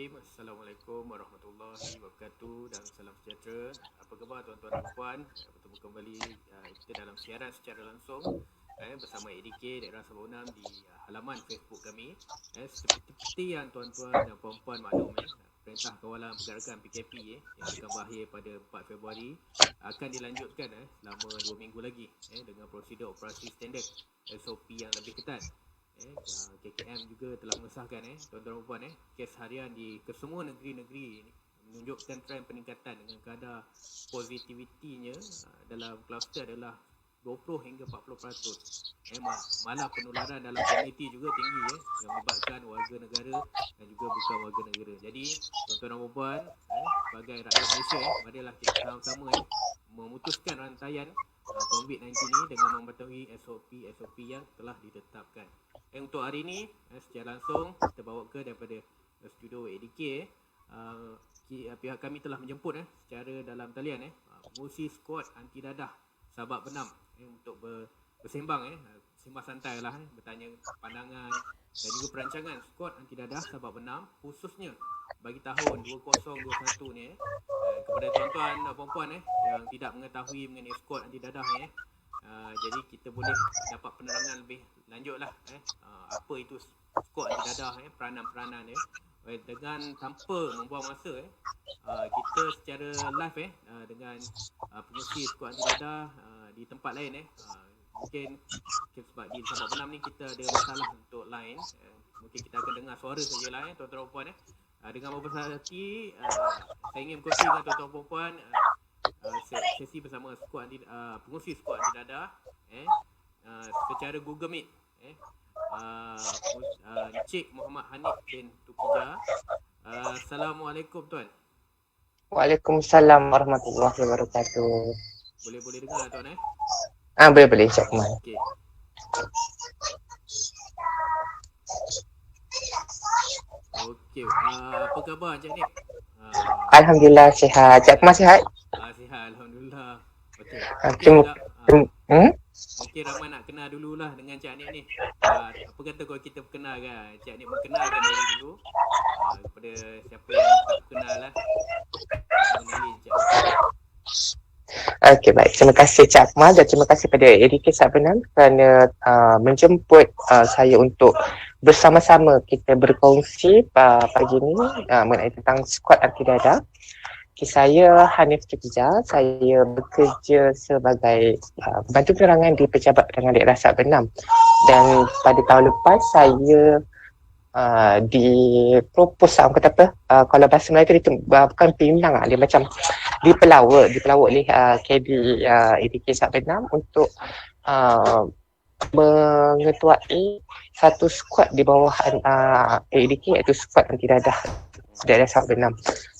Bismillahirrahmanirrahim. Assalamualaikum warahmatullahi wabarakatuh dan salam sejahtera. Apa khabar tuan-tuan dan puan? Bertemu kembali kita dalam siaran secara langsung bersama ADK Daerah Sabah Unam di halaman Facebook kami. Seperti yang tuan-tuan dan puan-puan maklum, Perintah Kawalan Pergerakan PKP yang akan berakhir pada 4 Februari akan dilanjutkan selama 2 minggu lagi dengan prosedur operasi standard SOP yang lebih ketat. KKM juga telah mengesahkan tuan-tuan dan puan kes harian di kesemua negeri-negeri ini menunjukkan trend peningkatan dengan kadar positivitinya dalam kluster adalah 20 hingga 40%. Malah penularan dalam komuniti juga tinggi yang melibatkan warga negara dan juga bukan warga negara. Jadi tuan-tuan dan puan, sebagai rakyat Malaysia, marilah kita sama-sama memutuskan rantaian COVID-19 ini dengan mematuhi SOP yang telah ditetapkan. Untuk hari ini secara langsung kita bawa ke daripada studio ADK. Pihak kami telah menjemput secara dalam talian pengurusi skuad anti dadah Sabak Benam untuk bersembang sembang santai lah bertanya pandangan dan juga perancangan skuad anti dadah Sabak Benam khususnya bagi tahun 2021 ni kepada tuan-tuan dan puan-puan yang tidak mengetahui mengenai skuad anti dadah ni jadi kita boleh dapat penerangan lebih lanjut lah apa itu skuad anti dadah peranan-peranan dengan tanpa membuang masa kita secara live dengan pengurusi skuad anti dadah di tempat lain mungkin sebab di Sabak Benam ni kita ada masalah untuk line mungkin kita akan dengar suara sajalah tuan-tuan dan puan dengan berbesar hati saya ingin berkongsi dengan tuan-tuan dan puan sesi bersama skuad pengurusi skuad anti dadah secara Google Meet Encik Muhammad Hanif bin Tukija. Assalamualaikum tuan. Waalaikumsalam warahmatullahi wabarakatuh. Boleh dengar tuan Boleh insya-Allah. Okey. Okey, apa khabar Encik Hanif? Alhamdulillah sihat. Cik Akmal sihat? Sihat alhamdulillah. Okey, ramai nak kenal dululah dengan Cik Hanif ni. Apa kata kalau kita perkenalkan Cik Hanif mengenalkan diri dulu kepada siapa yang tak kenal lah. Mengenali Cik Hanif. Okey, baik. Terima kasih Cik Akmal dan terima kasih pada ADK Sabak Benam kerana menjemput saya untuk bersama-sama kita berkongsi pagi ini mengenai tentang skuad anti dadah. Saya Hanif Tukija, saya bekerja sebagai pembantu penerangan di Pejabat Penerangan Daerah Sabak Benam dan pada tahun lepas saya dipropos kata apa kalau bahasa Melayu tu bukan pinang dia macam dipelawa oleh KD ADK Sabak Benam untuk mengetuai satu skuad di bawah ADK iaitu skuad anti dadah daerah Sabak Benam.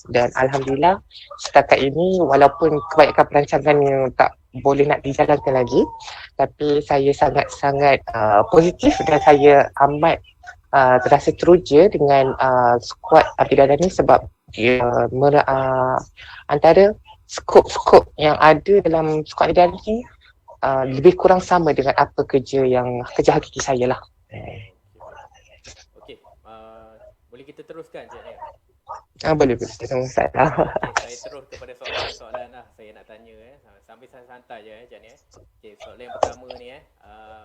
Dan alhamdulillah setakat ini walaupun kebanyakan perancangan yang tak boleh nak dijalankan lagi tapi saya sangat-sangat positif dan saya amat terasa teruja dengan skuad anti dadah ni sebab dia antara skop-skop yang ada dalam skuad anti dadah ni lebih kurang sama dengan apa kerja hakiki saya lah. Okey, boleh kita teruskan Cik Hanif? Boleh terima kasih. Saya terus kepada soalan-soalan lah saya nak tanya sambil santai je Cik Hanif. Okey, soalan yang pertama ni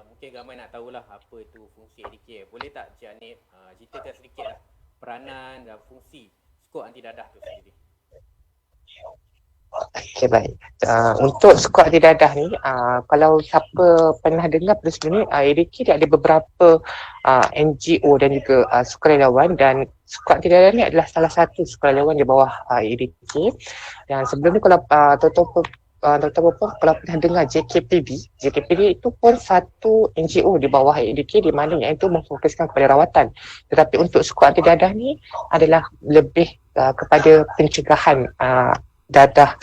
mungkin ramai nak tahulah apa itu fungsi ADK. Boleh tak Cik Hanif ceritakan sedikit lah peranan dan fungsi skuad anti dadah tu sendiri? Okey, baik. Untuk skuad anti dadah ni kalau siapa pernah dengar pada sebelum ni ADK dia ada beberapa NGO dan juga sukarelawan dan skuad anti dadah ni adalah salah satu sukarelawan di bawah ADK. Dan sebelum ni kalau tuan-tuan kalau pernah dengar JKPD itu pun satu NGO di bawah ADK di mana iaitu memfokuskan kepada rawatan. Tetapi untuk skuad anti dadah ni adalah lebih kepada pencegahan dadah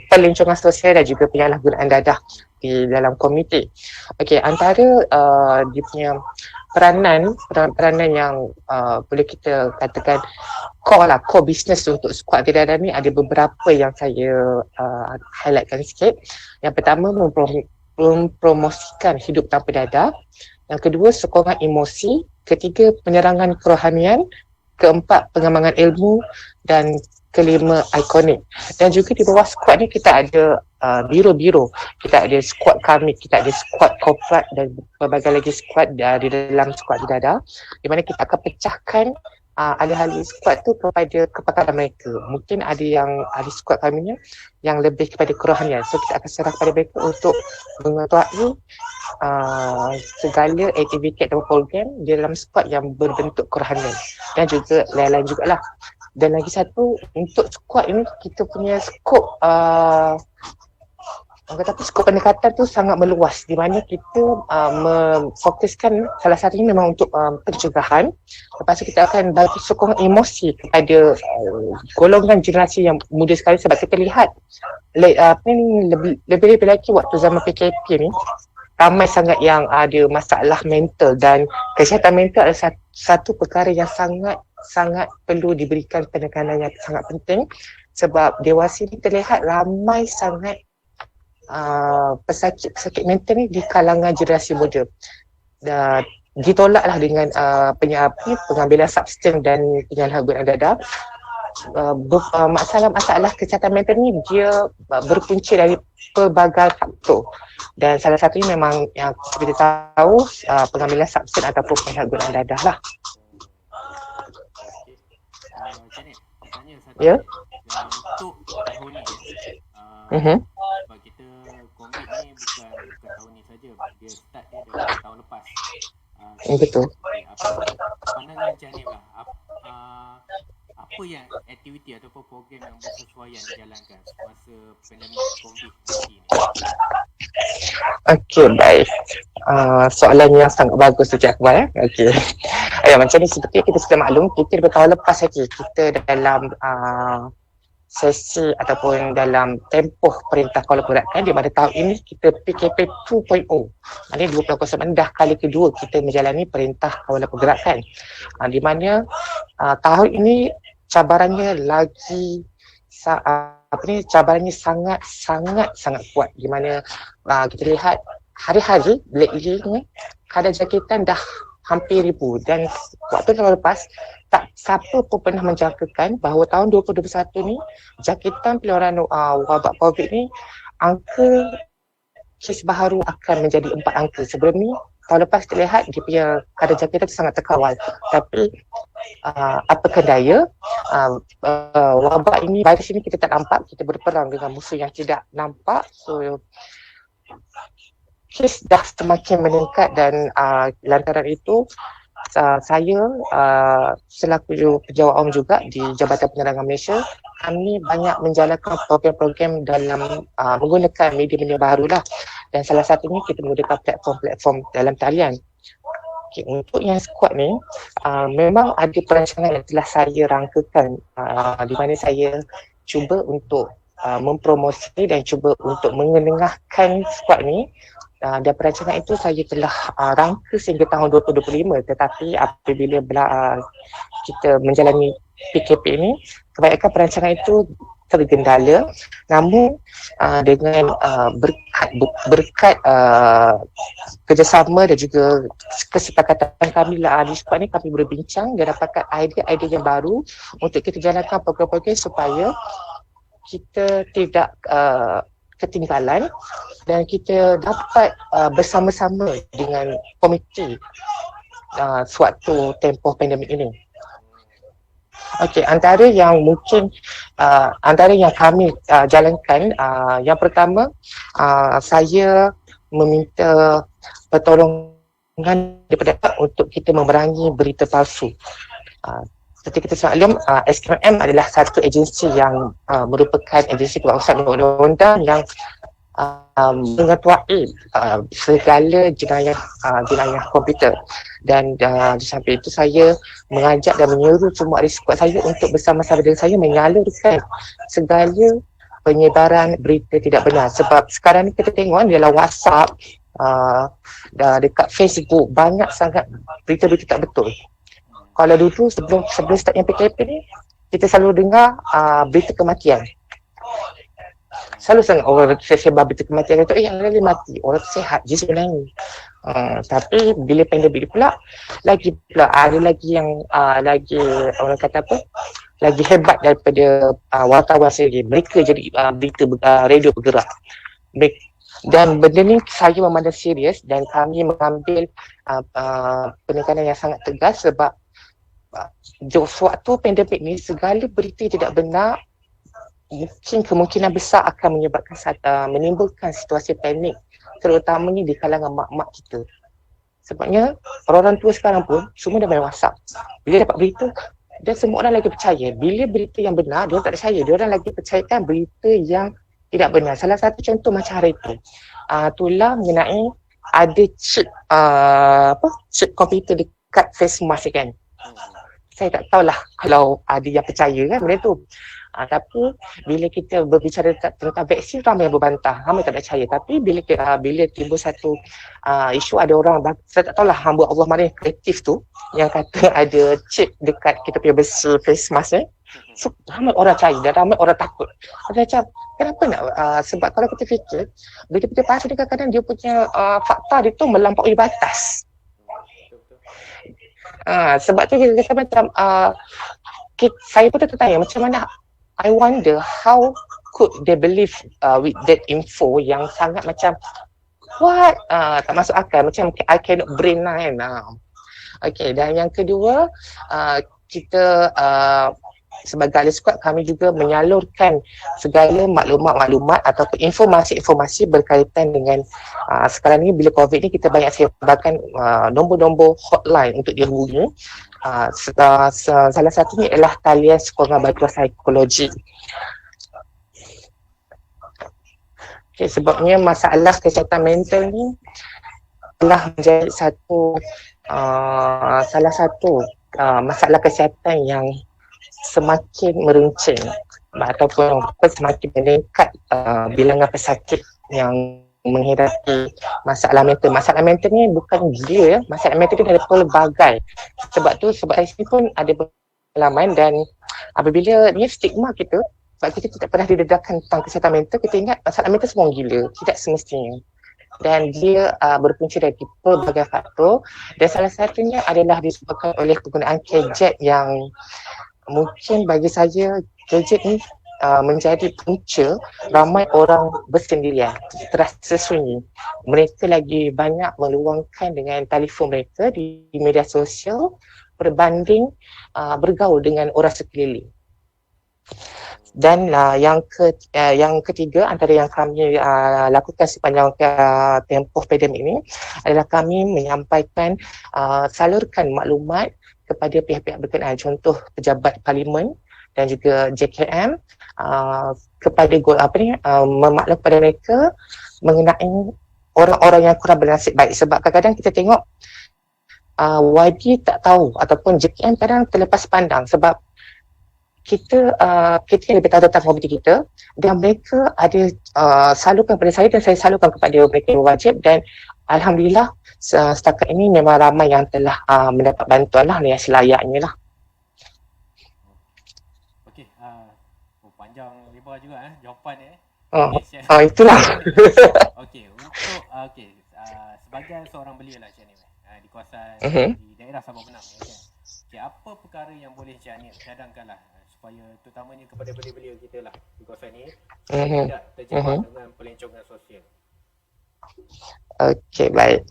pelancongan sosial dan juga penyalahgunaan dadah di dalam komuniti. Okey, antara dia punya peranan yang boleh kita katakan core business untuk skuad anti dadah ni ada beberapa yang saya highlightkan sikit. Yang pertama mempromosikan hidup tanpa dadah. Yang kedua sokongan emosi. Ketiga penerangan kerohanian. keempat pengembangan ilmu, dan kelima ikonik. Dan juga di bawah squad ni kita ada biro-biro, kita ada squad kami, kita ada squad korporat dan berbagai lagi squad di dalam squad Didada, di mana kita akan pecahkan ahli-ahli squad tu kepada kepakaran mereka. Mungkin ada yang ahli squad kami ni yang lebih kepada kerohanian, so kita akan serah kepada mereka untuk mengetuai segala aktiviti atau program di dalam squad yang berbentuk kerohanian, dan juga lain-lain jugalah. Dan lagi satu, untuk squad ini kita punya skop skop pendekatan tu sangat meluas, di mana kita memfokuskan salah satunya memang untuk pencegahan. Lepas tu kita akan bagi sokongan emosi kepada golongan generasi yang muda sekali, sebab kita lihat lebih lagi waktu zaman PKP ni ramai sangat yang ada masalah mental, dan kesihatan mental adalah satu perkara yang sangat perlu diberikan penekanan yang sangat penting, sebab dewasa ni terlihat ramai sangat pesakit mental ni di kalangan generasi muda. Dan ditolaklah dengan pengambilan substan dan penyalahgunaan dada. Masalah-masalah kesihatan mental ni dia berpunca dari pelbagai faktor, dan salah satunya memang yang kita tahu pengambilan substan ataupun penyalahgunaan dada lah. Ya. Untuk tahun ni sebab kita COVID ni bukan tahun ni saja, dia start dia dari tahun lepas. Betul. Pandangan macam ni lah, apa yang aktiviti ataupun program yang bersesuaian dijalankan semasa pandemik COVID-19 ni? Okey, baik. Soalan yang sangat bagus tu Cik Akbar. Okey. Macam ni, seperti kita sudah maklum, kita bertahun lepas lagi kita dalam sesi ataupun dalam tempoh Perintah Kuala Pergerakan, di mana tahun ini kita PKP 2.0. Maknanya 2021 dah kali kedua kita menjalani Perintah Kuala Pergerakan. Di mana tahun ini cabarannya lagi cabarannya sangat kuat, di mana kita lihat hari-hari lately ni kadar jangkitan dah hampir 1,000, dan waktu tahun lepas tak siapa pun pernah menjangkakan bahawa tahun 2021 ni jangkitan penularan wabak COVID ni angka kes baharu akan menjadi 4 angka. Sebelum ni tahun lepas terlihat dia punya kadar jangkitan tu sangat terkawal, tapi apakah daya wabak ini, virus ini kita tak nampak, kita berperang dengan musuh yang tidak nampak. So kes dah semakin meningkat, dan lantaran itu saya selaku penjawat awam juga di Jabatan Penerangan Malaysia, kami banyak menjalankan program-program dalam menggunakan media-media baru lah, dan salah satunya kita menggunakan platform dalam talian. Okay, untuk yang squad ni memang ada perancangan yang telah saya rangkakan, di mana saya cuba untuk mempromosi dan cuba untuk mengenengahkan squad ni. Dan perancangan itu saya telah rangka sehingga tahun 2025, tetapi apabila kita menjalani PKP ini, kebanyakan perancangan itu tergendala. Namun dengan berkat kerjasama dan juga kesepakatan kami lah di squad ni, kami berbincang dan dapatkan idea-idea yang baru untuk kita jalankan program-program supaya kita tidak ketinggalan dan kita dapat bersama-sama dengan komiti suatu tempoh pandemik ini. Okey, antara yang kami jalankan, yang pertama saya meminta pertolongan daripada untuk kita memerangi berita palsu. Seperti kita maklum, SKM adalah satu agensi yang merupakan agensi kebangsaan undang-undang yang mengetuai segala jenayah komputer. Dan di samping itu saya mengajak dan menyuruh semua ahli squad saya untuk bersama-sama dengan saya menyalurkan segala penyebaran berita tidak benar. Sebab sekarang ni kita tengok dalam WhatsApp, dekat Facebook, banyak sangat berita-berita tak betul. Kalau dulu sebelum start yang PKP ni, kita selalu dengar berita kematian. Selalu sangat orang sebar berita kematian itu, yang lain mati. Orang tu sihat je sebenarnya. Tapi bila pandemik ni pula, lagi pula ada lagi yang lagi orang kata apa, lagi hebat daripada wartawan sendiri. Mereka jadi berita radio bergerak. Dan benda ni saya memandang serius dan kami mengambil penekanan yang sangat tegas sebab sewaktu pandemik ni segala berita tidak benar mungkin kemungkinan besar akan menyebabkan menimbulkan situasi panik, terutamanya di kalangan mak-mak kita. Sebabnya orang-orang tua sekarang pun semua dah main WhatsApp. Bila dapat berita, dan semua orang lagi percaya. Bila berita yang benar, dia tak percaya. Dia orang lagi percayakan berita yang tidak benar. Salah satu contoh macam hari itu, itulah mengenai ada chip chip komputer dekat face mask kan. Saya tak tahulah kalau ada yang percaya kan benda tu. Tapi bila kita berbicara tentang vaksin, ramai yang berbantah, ramai tak percaya. Tapi bila timbul satu isu, ada orang, saya tak tahulah hamba Allah mana yang kreatif tu, yang kata ada chip dekat kita punya besi face mask ni. So ramai orang percaya dan ramai orang takut. Saya macam, kenapa nak? Sebab kalau kita fikir, berita-berita palsu ni kadang-kadang dia punya fakta dia tu melampaui batas. Sebab tu kita kata macam saya pun tertanya macam mana, I wonder how could they believe with that info yang sangat macam what, tak masuk akal, macam I cannot brain lah kan. Okay, dan yang kedua, kita sebagai ahli squad, kami juga menyalurkan segala maklumat-maklumat ataupun informasi-informasi berkaitan dengan sekarang ni bila COVID ni kita banyak sebarkan nombor-nombor hotline untuk dihubungi. Salah satunya ialah talian sokongan bantuan psikologi. Okay, sebabnya masalah kesihatan mental ni telah menjadi salah satu masalah kesihatan yang semakin meruncing ataupun semakin meningkat bilangan pesakit yang menghadapi masalah mental. Masalah mental ni bukan gila ya. Masalah mental ni ada pelbagai. Sebab saya sendiri pun ada pengalaman, dan apabila ni stigma kita, sebab kita tidak pernah didedahkan tentang kesihatan mental, kita ingat masalah mental semua gila. Tidak semestinya. Dan dia berpunca dari pelbagai faktor, dan salah satunya adalah disebabkan oleh penggunaan gadget yang mungkin bagi saya gadget ni menjadi punca ramai orang bersendirian, terasa sunyi. Mereka lagi banyak meluangkan dengan telefon mereka di media sosial berbanding bergaul dengan orang sekeliling. Dan yang ketiga antara yang kami lakukan sepanjang tempoh pandemik ini adalah kami menyampaikan, salurkan maklumat kepada pihak-pihak berkenaan, contoh pejabat parlimen dan juga JKM, kepada memaklum kepada mereka mengenai orang-orang yang kurang bernasib baik. Sebab kadang-kadang kita tengok YB tak tahu ataupun JKM kadang terlepas pandang sebab kita lebih tahu tentang komuniti kita, dan mereka ada salurkan kepada saya dan saya salurkan kepada mereka yang wajib, dan alhamdulillah setakat ini memang ramai yang telah mendapat bantuan lah yang selayaknya lah. Okey, panjang lebar juga jawapan ni. Itulah. Okey, untuk sebagai seorang belia lah Cik Hanif di kawasan di daerah Sabah Benam kan. Okey, apa perkara yang boleh Cik Hanif cadangkanlah supaya terutamanya kepada belia-belia kita lah di kawasan ni tidak terjebak dengan pelancongan sosial. Okey, baik.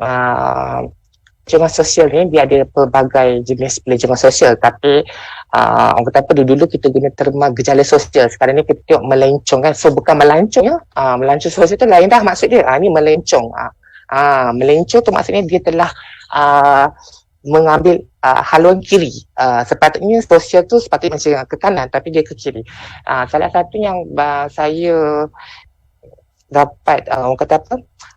Pelancongan sosial ni dia ada pelbagai jenis pelancongan sosial, tapi orang kata apa, dulu kita guna terma gejala sosial. Sekarang ni kita tengok melencong kan. So bukan melancong ya. Melancong sosial tu lain dah maksud dia. Ni melencong. Melencong tu maksudnya dia telah mengambil haluan kiri. Sepatutnya sosial tu sepatutnya macam ke kanan, tapi dia ke kiri. Salah satu yang saya dapat orang kata apa,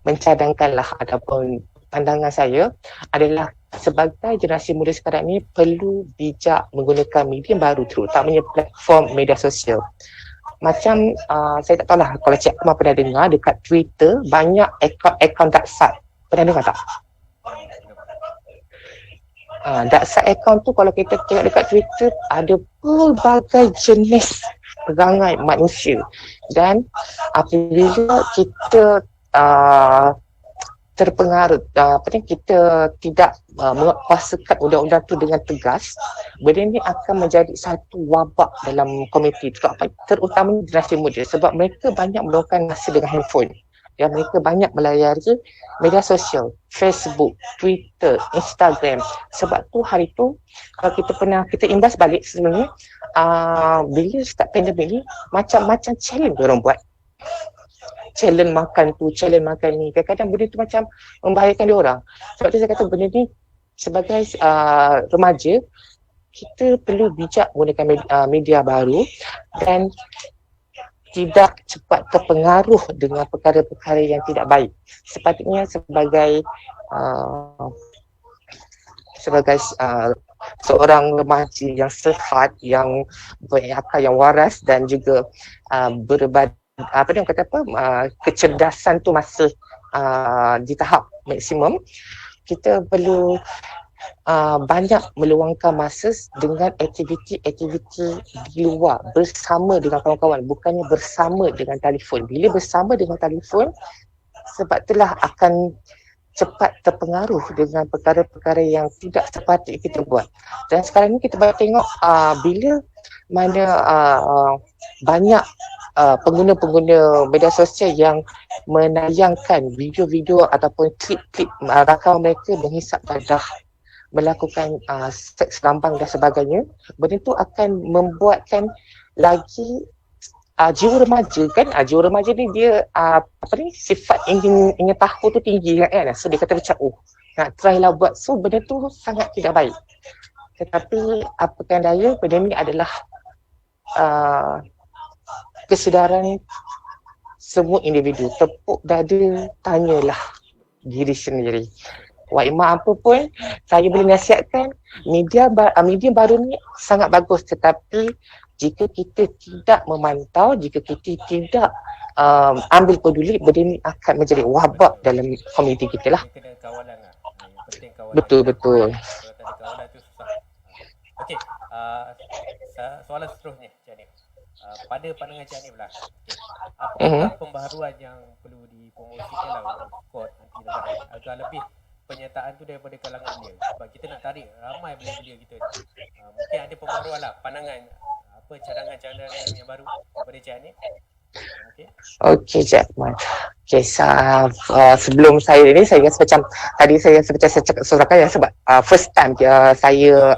mencadangkanlah ataupun pandangan saya adalah sebagai generasi muda sekarang ni perlu bijak menggunakan media baru, terutamanya platform media sosial. Macam saya tak tahulah kalau Cik Akmal pernah dengar dekat Twitter banyak akaun dark. Pernah dengar tak? Dark account tu kalau kita tengok dekat Twitter ada pelbagai jenis perangai manusia. Dan apabila kita terpengaruh, kita tidak menguasakan undang-undang tu dengan tegas, benda ni akan menjadi satu wabak dalam komuniti, terutama generasi muda, sebab mereka banyak meluangkan masa dengan handphone dan mereka banyak melayari media sosial, Facebook, Twitter, Instagram. Sebab tu hari tu kalau kita imbas balik sebenarnya, bila start pandemik ni, macam-macam challenge diorang buat. Challenge makan tu, challenge makan ni. Kadang-kadang benda tu macam membahayakan dia orang. Sebab tu saya kata benda ni sebagai remaja, kita perlu bijak menggunakan media baru dan tidak cepat terpengaruh dengan perkara-perkara yang tidak baik. Sepatutnya sebagai seorang remaja yang sihat, yang berakal, yang waras dan juga kecerdasan tu masih di tahap maksimum, kita perlu banyak meluangkan masa dengan aktiviti-aktiviti di luar bersama dengan kawan-kawan, bukannya bersama dengan telefon. Bila bersama dengan telefon, sebab itulah akan cepat terpengaruh dengan perkara-perkara yang tidak sepatutnya kita buat. Dan sekarang ni kita boleh tengok bila mana banyak pengguna-pengguna media sosial yang menayangkan video-video ataupun klip-klip rakam mereka menghisap dadah, melakukan seks lambang dan sebagainya. Benda tu akan membuatkan lagi jiwa remaja kan, jiwa remaja ni dia sifat ingin tahu tu tinggi kan. So dia kata macam nak try lah buat. So benda tu sangat tidak baik. Tetapi apakan daya, benda ni adalah kesedaran semua individu. Tepuk dada, tanyalah diri sendiri. Wa'imah apa pun, saya boleh nasihatkan media baru ni sangat bagus, tetapi jika kita tidak memantau, jika kita tidak ambil peduli, benda ni akan menjadi wabak dalam komuniti kita lah. Kena kawalan lah. Yang penting kawalan. Betul. Kalau tak ada kawalan tu susah. Okey, soalan seterusnya Cik Hanif. Pada pandangan Cik Hanif lah, apakah pembaharuan yang perlu dipromosikan lah untuk kod anti dadah agar lebih penyertaan tu daripada kalangan dia, sebab kita nak tarik ramai belia-belia kita ni. Mungkin ada pembaharuan lah, pandangan cadangan-cadangan yang baru daripada Cik Hanif. Okey, Cik Akmal. Okey, sebelum saya ni, saya rasa macam tadi saya rasa macam saya cakap seorang yang sebab first time saya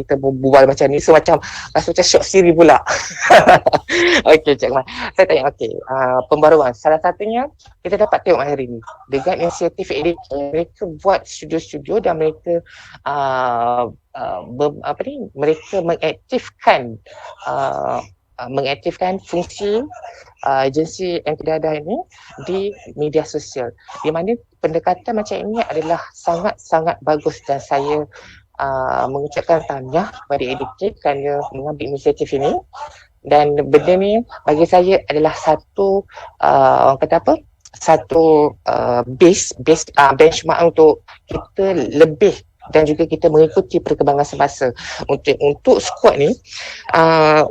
berbual macam ni, so macam rasa macam syok sendiri pula. Okey, Cik Akmal. Saya tanya, pembaruan. Salah satunya kita dapat tengok hari ni dengan inisiatif EDK, mereka buat studio-studio dan mereka mereka mengaktifkan fungsi agensi anti-dadah ini di media sosial, di mana pendekatan macam ini adalah sangat-sangat bagus dan saya mengucapkan tahniah kepada EDK kerana mengambil inisiatif ini. Dan benda ni bagi saya adalah satu benchmark untuk kita lebih dan juga kita mengikuti perkembangan semasa. Untuk squad ni,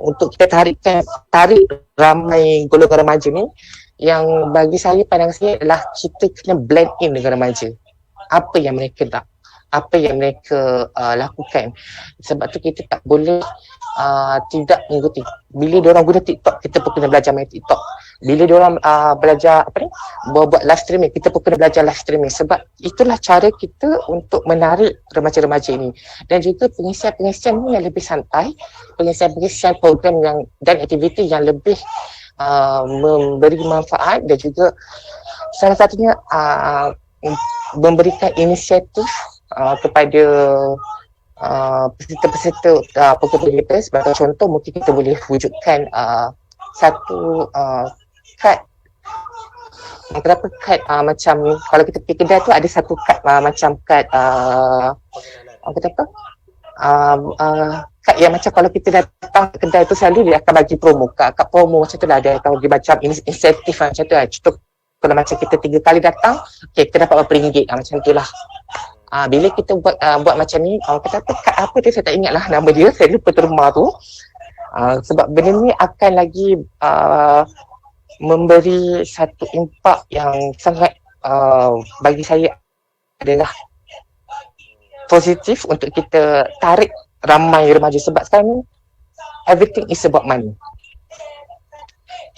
untuk kita tarik ramai golongan remaja ni, yang bagi saya, pandangan saya adalah kita kena blend in dengan remaja. Apa yang mereka nak, apa yang mereka lakukan. Sebab tu kita tak boleh tidak mengikuti. Bila diorang guna TikTok, kita pun kena belajar main TikTok. Bila diorang belajar buat live streaming, kita pun kena belajar live streaming. Sebab itulah cara kita untuk menarik remaja-remaja ini. Dan juga pengisian-pengisian ni yang lebih santai, pengisian-pengisian program dan aktiviti yang lebih memberi manfaat, dan juga salah satunya memberikan inisiatif kepada peserta-peserta program kita. Sebagai contoh, mungkin kita boleh wujudkan satu kad, macam kalau kita pergi kedai tu ada satu kad macam kad kad yang macam kalau kita datang ke kedai tu selalu dia akan bagi promo, kad promo macam tu lah, dia akan bagi macam insentif macam tu lah. Contoh kalau macam kita 3 kali datang, kita dapat berapa ringgit macam tu lah. Bila kita buat macam ni, kad apa tu saya tak ingat lah nama dia, saya lupa terma tu. Sebab benda ni akan lagi memberi satu impak yang sangat bagi saya adalah positif untuk kita tarik ramai remaja. Sebab sekarang ni everything is about money.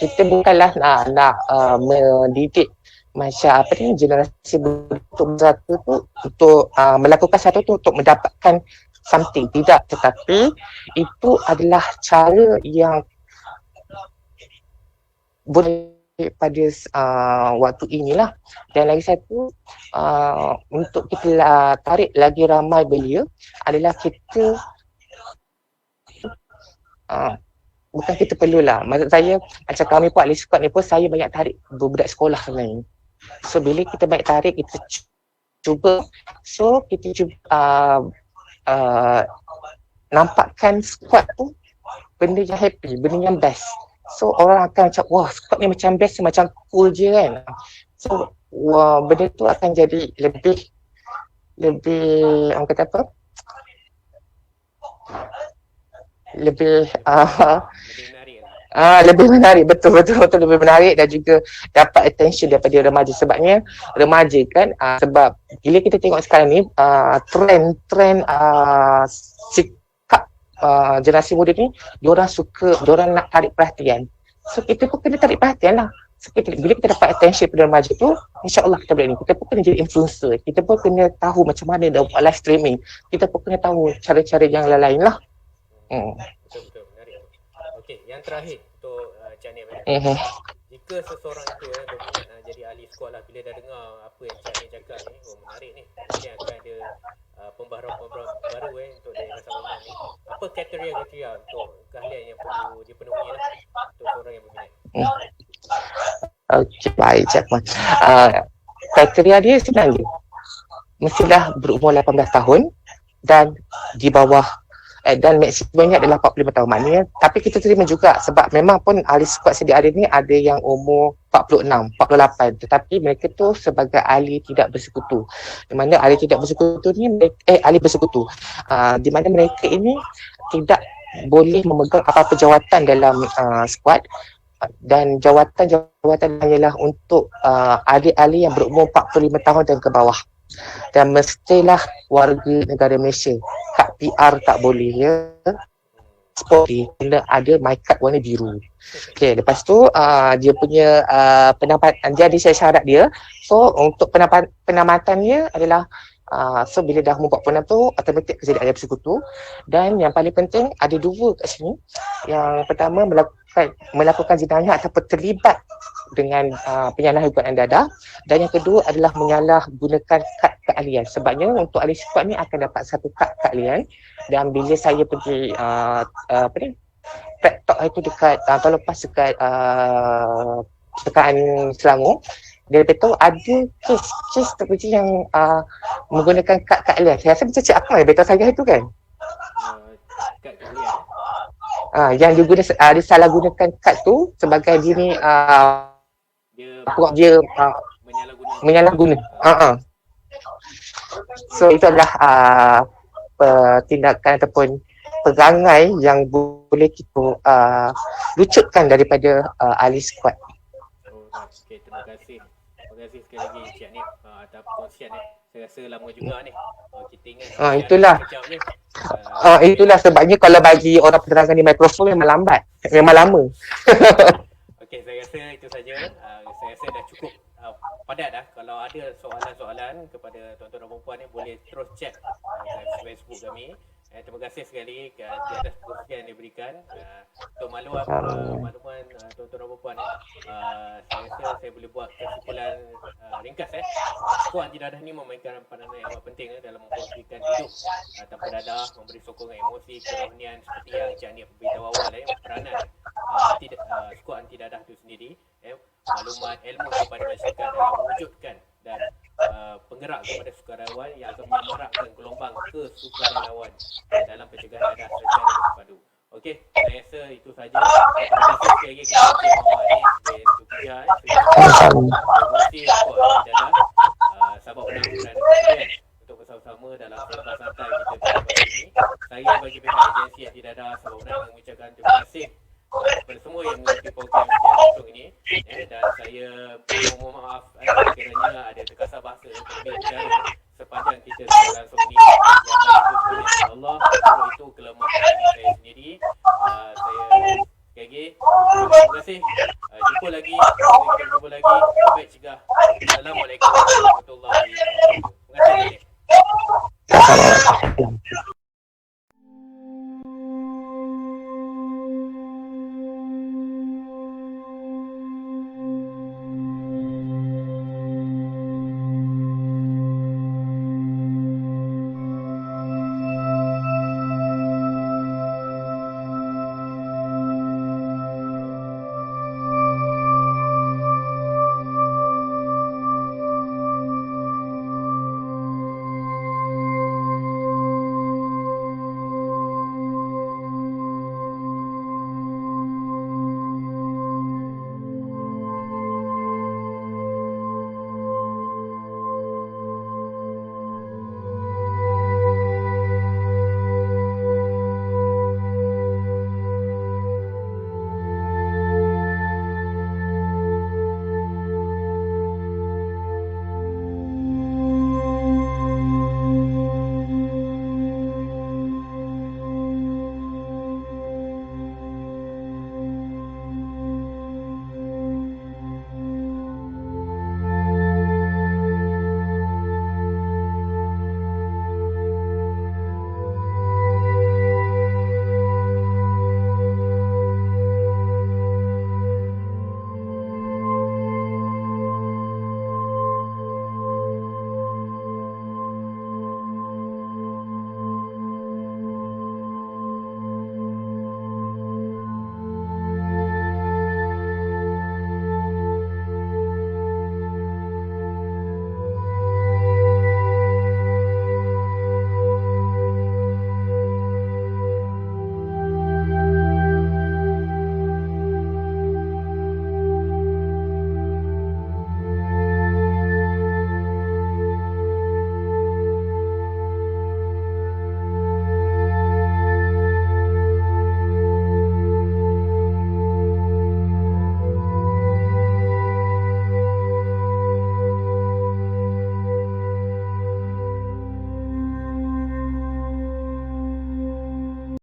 Kita bukanlah nak mendidik macam apa ni, generasi untuk satu tu untuk melakukan satu tu untuk mendapatkan something, tidak, tetapi itu adalah cara yang boleh pada waktu inilah. Dan lagi satu, untuk kita tarik lagi ramai belia adalah kita bukan kita perlulah, maksud saya macam kami pun ahli squad ni pun saya banyak tarik budak sekolah sebenarnya. So bila kita banyak tarik, kita cuba nampakkan squad tu benda yang happy, benda yang best. So orang akan macam, wah squad ni macam best, macam cool je kan. So benda tu akan jadi lebih orang kata apa, lebih lebih menarik, betul lebih menarik, dan juga dapat attention daripada remaja. Sebabnya remaja kan, sebab bila kita tengok sekarang ni trend sikap generasi muda ni, diorang nak tarik perhatian. So kita pun kena tarik perhatian lah. So, bila kita dapat attention pada remaja tu, insya-Allah kita boleh ni. Kita pun kena jadi influencer. Kita pun kena tahu macam mana dia buat live streaming. Kita pun kena tahu cara-cara yang lain lah. Betul, menarik. Okey, yang terakhir untuk Cik Nik, jika seseorang itu berminat jadi ahli squad lah, bila dah dengar apa yang Cik Nik cakap ni, menarik ni, mungkin akan ada pembaharuan baru untuk daerah Sawangan ni. Apa kriteria untuk keahlian yang perlu dipenuhi lah untuk seorang yang berminat? Okey, baik Cik Ahmad. Kriteria dia sebenarnya mestilah berumur 18 tahun dan di bawah dan maksimumnya adalah 45 tahun. Maknanya, tapi kita terima juga sebab memang pun ahli squad sedia ada ni ada yang umur 46, 48, tetapi mereka tu sebagai ahli tidak bersekutu. Di mana ahli tidak bersekutu ni ahli bersekutu. Di mana mereka ini tidak boleh memegang apa-apa jawatan dalam squad, dan jawatan hanyalah untuk ahli-ahli yang berumur 45 tahun dan ke bawah. Dan mestilah warga negara Malaysia. Kad PR tak boleh ya. Sport dia kena ada my card warna biru. Okey, lepas tu dia punya penamatan, dia ada syarat dia. So untuk penamatannya adalah so bila dah umur 46 tu automatik jadi ahli bersekutu. Dan yang paling penting ada dua kat sini. Yang pertama melakukan jenayah ataupun terlibat dengan penyalahgunaan dadah, dan yang kedua adalah menyalahgunakan kad keahlian. Sebabnya untuk ahli squad ni akan dapat satu kad keahlian, dan bila saya pergi prep talk itu dekat tahun lepas dekat Tekaan Selangor, dia beritahu ada kes terpuji yang menggunakan kad keahlian. Saya rasa macam Cik Akmal yang beritahu saya itu kan. Kad keahlian yang dia salah gunakan kad tu sebagai dia ni dia menyalahguna. So itu adalah tindakan ataupun perangai yang boleh kita lucutkan daripada ahli squad. Okey, terima kasih sekali lagi Cik Nik atas perkongsian ni. Saya rasa lama juga ni kita ingat itulah sebabnya kalau bagi orang penerangan di mikrofon memang lambat, memang lama. Okey, saya rasa itu saja. Saya rasa dah cukup padat dah. Kalau ada soalan-soalan kepada tuan-tuan dan puan ni, boleh terus chat kat Facebook kami. Terima kasih sekali di atas perkongsian yang diberikan. Untuk makluman tuan-tuan dan puan ni, saya rasa saya boleh buat kesimpulan ringkas. Squad anti dadah ni memainkan peranan yang amat penting dalam memperhatikan hidup tanpa dadah, memberi sokongan emosi, kerohanian seperti yang Cik Nik beritahu awal peranan squad anti dadah itu sendiri, maklumat ilmu kepada masyarakat dalam mewujudkan dan penggerak kepada sukarelawan yang akan menyemarakkan gelombang kesukarelawan dalam pencegahan dadah secara bersepadu. Okey, saya rasa itu saja. Terima kasih sekali lagi kepada Cik Muhammad ni untuk kerja promosi squad anti dadah. Sahabat penang dan kemudian untuk bersama-sama dalam selepas santai kita pada hari ini. Saya bagi pihak agensi anti dadah Sahabat Penang mengucapkan terima kasih saya mohon maaf kiranya ada terkasar bahasa terlebih bicara sepanjang kita langsung ni. Yang baik itu sebenarnya Allah, kalau itu kelemahan diri saya sendiri. Saya KG, terima kasih. Jumpa lagi, kita jumpa lagi. Baik cegah. Assalamualaikum warahmatullahi wabarakatuh. Terima kasih.